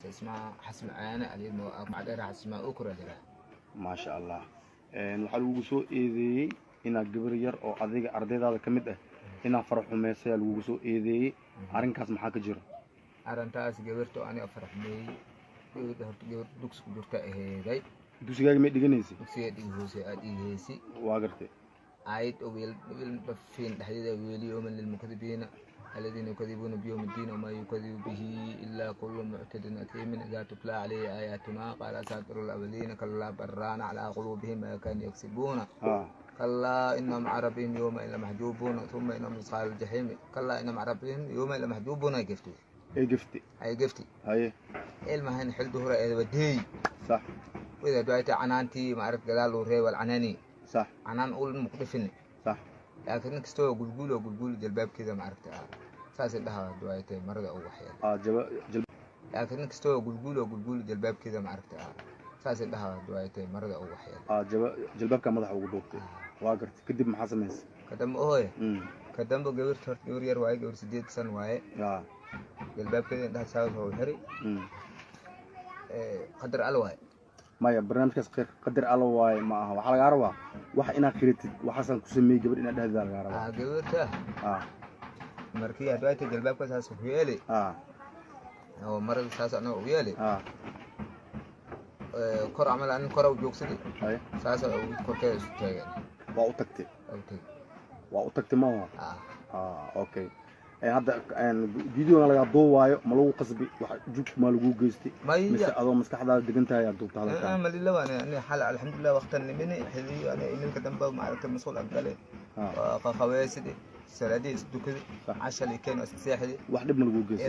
اسمها حسم عانة اللي مع ديرها اسمها أوكرا ديرها ما شاء الله waxaa lagugu soo eedeeyay inaad gabar yar oo adiga ardaydaada ka mid ah inaad farax xumeysay lagugu soo eedeeyay arrinkaas maxaa ka jira arrintaas gabarto ani farax meey gabar dugsi ku jirta aheeday dugsigaaga ma dhiganaysay dugsiga dhigaysi aad dhigaysi waa gartay عايد ويل بفين حديد ويلي يوم للمكذبين الذين يكذبون بيوم الدين وما يكذب به إلا كل معتد أثيم إذا تتلى عليه آياتنا قال أساطير الأولين كلا بران على قلوبهم ما كانوا يكسبون كلا إنهم عن ربهم يومئذ لمحجوبون ثم إنهم لأصحاب الجحيم كلا إنهم عن ربهم يومئذ لمحجوبون أي جفتي هاي المهن حلده رأي ودي صح وإذا دعيت عنانتي ما عرفت قلال وري والعناني صح عنان أقول مقدفني صح لكن كستوى قلقول جلباب كذا ما عرفتها أساس لها دعايتين مرة أو وحياة لكن كستوى قلقول جلباب كذا ما عرفتها أساس لها دعايتين مرة أو وحياة جلباب كان مضح وقلوبتي واقرت كدب محاسن ميس كدم أوه كدم بجبر ثرت جورير واي جبر سديد سن واي جلباب كذا ده ساوي هو هري قدر ألواي maya barnaamijkaas qadar alla waay ma aha waxa laga rabaa wax inaad qiritid waxaan ku sameeyay gabar inaad dhahdaa laga rabaa gabarta markii aad waaytay galbaabka saas u yeelay oo marada saas anoo u yeelay kor amal aan kor u joogsaday saas oo korkeeda isu taagay waa u tagtay ma okay hadda video laga duubayo ma lagu qasbi wax jug ma lagu geystay mise adoo maskaxdaada degantahay aad duubta halka ma lilaa ani xal alxamdulillah waqtan nimini xiliyo ani iminka damba ma aragtay mas'uul aqale waa qawaasidi salaadii isdukada 10 keen oo seexdi wax dib ma lagu geystay